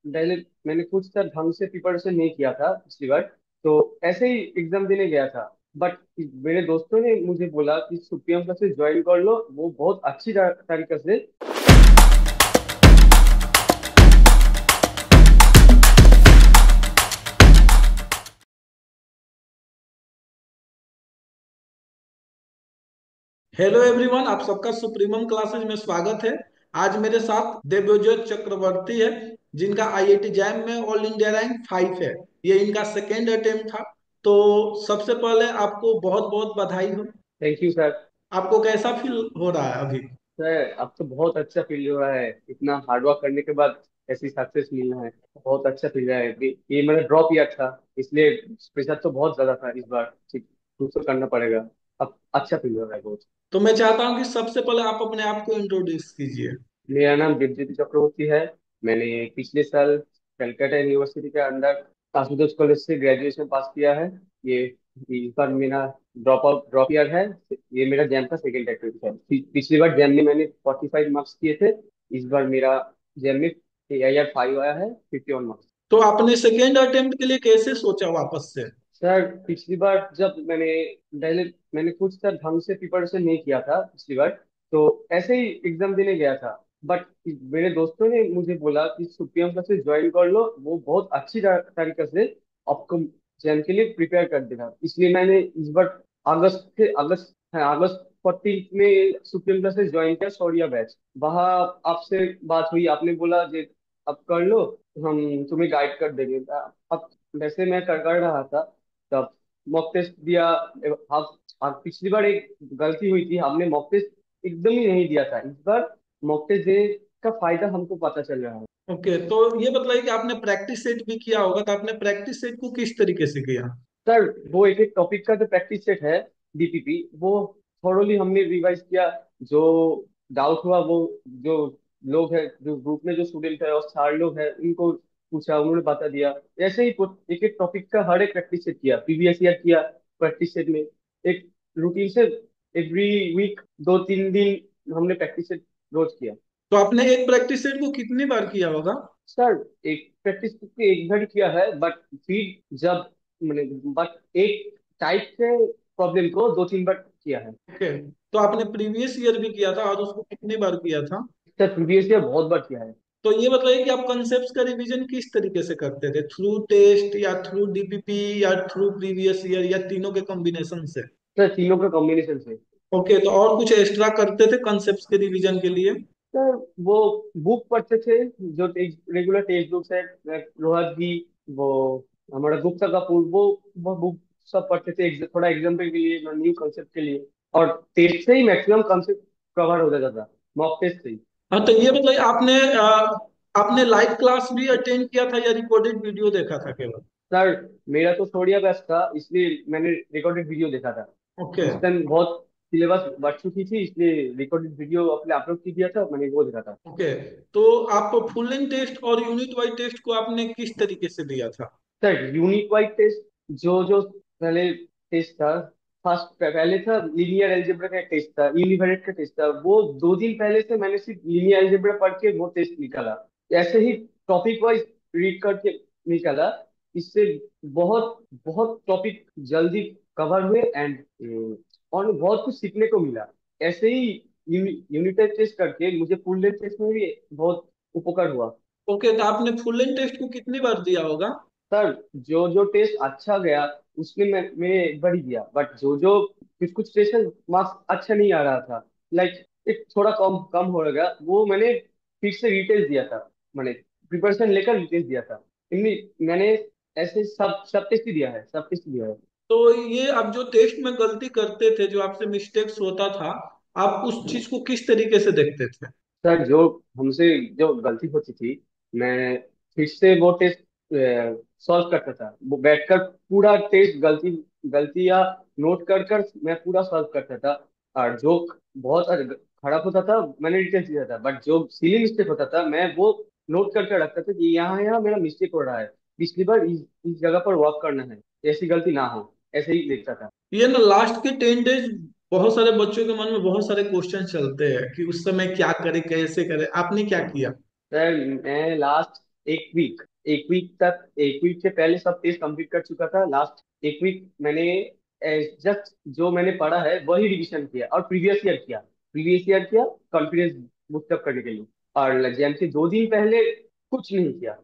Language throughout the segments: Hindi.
पहले मैंने कुछ सा ढंग से प्रिपरेशन नहीं किया था पिछली बार। तो ऐसे ही एग्जाम देने गया था। बट मेरे दोस्तों ने मुझे बोला कि सुप्रीम क्लासेस ज्वाइन कर लो, वो बहुत अच्छी तरीके से। हेलो एवरीवन, आप सबका सुप्रीमम क्लासेज में स्वागत है। आज मेरे साथ देवजोत चक्रवर्ती है, जिनका आईआईटी जैम में ऑल इंडिया रैंक 5 है। ये इनका सेकेंड अटेम्प्ट था। तो सबसे पहले आपको बहुत बहुत बधाई हो। Thank you sir. आपको कैसा फील हो रहा है अभी? सर अब तो बहुत अच्छा फील हो रहा है, इतना हार्डवर्क करने के बाद ऐसी सक्सेस मिलना है। बहुत अच्छा फील रहा है। ये मेरा ड्रॉप ईयर था, इसलिए प्रेशर तो बहुत ज्यादा था इस बार। ठीक, कुछ तो करना पड़ेगा। अब अच्छा फील हो रहा है बहुत। तो मैं चाहता हूँ कि सबसे पहले आप अपने आप को इंट्रोड्यूस कीजिए। मेरा नाम दिव्यज्योति चक्रवर्ती है। मैंने पिछले साल कलकत्ता यूनिवर्सिटी के अंदर आशुतोष कॉलेज से ग्रेजुएशन पास किया है। ये इस बार मेरा ड्रॉप ईयर है। ये मेरा जैम का सेकेंड अटेम्प्ट है। पिछली बार जैम में मैंने 45 मार्क्स किए थे। इस बार मेरा जैम में AIR 5 आया है, 51 मार्क्स। तो आपने सेकेंड अटेम्प्ट के लिए कैसे सोचा वापस से? सर पिछली बार जब पहले मैंने कुछ सा ढंग से प्रिपरेशन नहीं किया था पिछली बार। तो ऐसे ही एग्जाम देने गया था। बट मेरे दोस्तों ने मुझे बोला कि सुप्रीम क्लासेस ज्वाइन कर लो, वो बहुत अच्छी तरीके से आपको जैम के लिए प्रिपेयर कर देगा। इसलिए मैंने इस बार अगस्त 14 में सुप्रीम क्लासेस ज्वाइन किया, शौर्या बैच। वहाँ आपसे बात हुई, आपने बोला जे अब कर लो, हम तुम्हें गाइड कर देंगे। अब वैसे मैं कर रहा था तब मॉक टेस्ट दिया। अब पिछली बार एक गलती हुई थी, हमने मॉक टेस्ट एकदम ही नहीं दिया था। इस बार मॉक टेस्ट देने का फायदा हमको पता चल रहा है। ओके, तो ये बताइए कि आपने प्रैक्टिस सेट भी किया होगा, तो आपने प्रैक्टिस सेट को किस तरीके से किया? सर वो एक एक टॉपिक का जो प्रैक्टिस सेट है, DPP, वो थोरोली हमने रिवाइज किया। जो डाउट हुआ वो, जो लोग हैं, जो ग्रुप में जो स्टूडेंट है और 4 लोग हैं, उनको पूछा, उन्होंने बता दिया। ऐसे ही एक एक टॉपिक का हर एक प्रैक्टिस सेट किया, प्रीवियस ईयर किया प्रैक्टिस सेट में। एक रूटीन से एवरी वीक 2-3 दिन हमने प्रैक्टिस सेट रोज किया। तो आपने एक प्रैक्टिस सेट को कितनी बार किया होगा? सर एक प्रैक्टिस करके एक बार किया है, बट फिर जब मैंने बट एक टाइप के प्रॉब्लम को 2-3 बार किया है। ओके, तो आपने प्रीवियस ईयर भी किया था और उसको कितनी बार किया था? सर प्रीवियस ईयर बहुत बार किया है। तो ये बताइए कि आप कंसेप्ट का रिवीजन किस तरीके से करते थे, थ्रू टेस्ट या थ्रू डीपीपी या थ्रू प्रीवियस ईयर या तीनों के कॉम्बिनेशन से? सर तीनों का कॉम्बिनेशन से। ओके, तो और कुछ एक्स्ट्रा करते थे कंसेप्ट के रिवीजन के लिए? सर वो बुक पढ़ते थे, जो रेगुलर टेक्स्ट बुक्स है, रोहत की, वो हमारा गुप्ता कपूर, वो बुक सब पढ़ते थे, थोड़ा एग्जाम्पल के लिए, न्यू कंसेप्ट के लिए। और टेस्ट से ही मैक्सिमम कंसेप्ट कवर हो जाता था, मॉक टेस्ट से ही। हाँ, तो ये बताइए आपने लाइव क्लास भी अटेंड किया था या रिकॉर्डेड वीडियो देखा था केवल? सर मेरा तो छोड़िया बैच था, इसलिए मैंने रिकॉर्डेड वीडियो देखा था। ओके। उस टाइम बहुत सिलेबस बढ़ चुकी थी, इसलिए रिकॉर्डेड वीडियो अपने अपलोड की दिया था, मैंने वो देखा था। ओके, तो आप फुल लेंथ टेस्ट और यूनिट वाइज टेस्ट को आपने किस तरीके से दिया था? सर यूनिट वाइज टेस्ट, जो जो पहले टेस्ट था, फर्स्ट पहले था लीनियर अलजेब्रा का टेस्ट था, यूनिवेरिएट का टेस्ट था, वो 2 दिन पहले से मैंने सिर्फ लीनियर अलजेब्रा पढ़ के वो टेस्ट निकाला। ऐसे ही टॉपिक वाइज रीड करके निकाला। इससे बहुत बहुत टॉपिक जल्दी कवर हुए, एंड और बहुत कुछ सीखने को मिला। ऐसे ही यूनिट टेस्ट करके मुझे फुल लेंथ टेस्ट में भी बहुत उपकार हुआ। ओके, तो आपने फुल लेंथ टेस्ट को कितनी बार दिया होगा? सर जो जो टेस्ट अच्छा गया उसमें मैंने एक बार ही दिया। बट जो जो कुछ कुछ टेस्ट में मार्क्स अच्छा नहीं आ रहा था, लाइक एक थोड़ा कम कम हो गया, वो मैंने फिर से रिटेस्ट दिया था। मैंने प्रिपरेशन लेकर रिटेस्ट दिया था। इनमें मैंने ऐसे सब सब टेस्ट ही दिया है, सब टेस्ट दिया है। तो ये आप जो टेस्ट में गलती करते थे, जो आपसे मिस्टेक्स होता था, आप उस चीज को किस तरीके से देखते थे? सर जो हमसे जो गलती होती थी, मैं फिर से वो टेस्ट सॉल्व करता था। वो बैठकर पूरा टेस्ट गलतियां नोट कर कर मैं पूरा सॉल्व करता था। और जो बहुत खराब होता था मैंने रिटेस्ट दिया था, बट जो सिली मिस्टेक होता था मैं वो नोट करके रखता था कि यहाँ यहाँ मेरा मिस्टेक हो रहा है, पिछली बार इस जगह पर वर्क करना है, ऐसी गलती ना हो, ऐसे ही देखता था। ये ना लास्ट के 10 डेज बहुत सारे बच्चों के मन में बहुत सारे क्वेश्चन चलते हैं कि उस समय क्या करे, कैसे करे। आपने क्या किया? सर मैं लास्ट एक वीक से पहले सब टेस्ट कंप्लीट कर चुका था। लास्ट एक वीक मैंने जस्ट जो मैंने पढ़ा है वही रिवीजन किया और प्रीवियस ईयर किया कॉन्फिडेंस बूस्ट अप करने के लिए। और एग्जाम से 2 दिन पहले कुछ नहीं किया,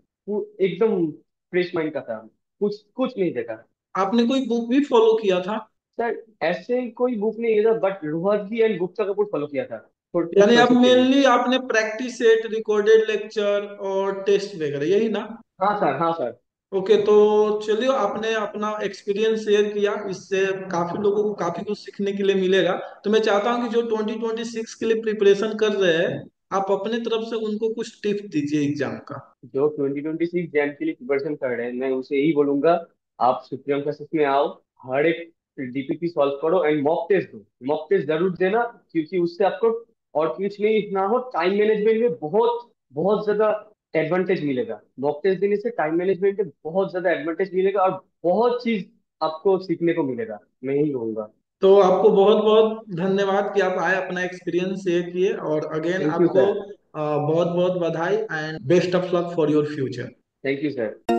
एकदम फ्रेश माइंड का था, कुछ कुछ नहीं देखा। आपने कोई बुक भी फॉलो किया था? सर ऐसे कोई बुक नहीं है but Rohatgi and Gupta Kapoor follow किया था कुछ यानी आप क्वेश्चन के लिए। मेनली आपने प्रैक्टिस सेट, रिकॉर्डेड लेक्चर और टेस्ट वगैरह, यही ना? हाँ सर, हाँ सर। ओके, तो चलिए, आपने अपना एक्सपीरियंस शेयर किया, इससे काफी लोगों को काफी कुछ सीखने के लिए मिलेगा। तो मैं चाहता हूँ कि जो 2026 के लिए प्रिपरेशन कर रहे हैं, आप अपने तरफ से उनको कुछ टिप्स दीजिए एग्जाम का। जो 2026 जैम के लिए प्रिपरेशन कर रहे हैं मैं उसे यही बोलूंगा, आप सुप्रीम क्लासेस में आओ, हर एक डीपीपी सॉल्व करो एंड मॉक टेस्ट दो। मॉक टेस्ट जरूर देना, क्योंकि उससे आपको और कुछ नहीं इतना हो, टाइम मैनेजमेंट में बहुत बहुत ज्यादा एडवांटेज मिलेगा। मॉक टेस्ट देने से टाइम मैनेजमेंट में बहुत ज्यादा एडवांटेज मिलेगा और बहुत चीज आपको सीखने को मिलेगा, मैं यही कहूंगा। तो आपको बहुत बहुत धन्यवाद कि आप आए, अपना एक्सपीरियंस शेयर किए, और अगेन थैंक यू आपको सर। बहुत बहुत बधाई and best of luck for your future. Thank you sir.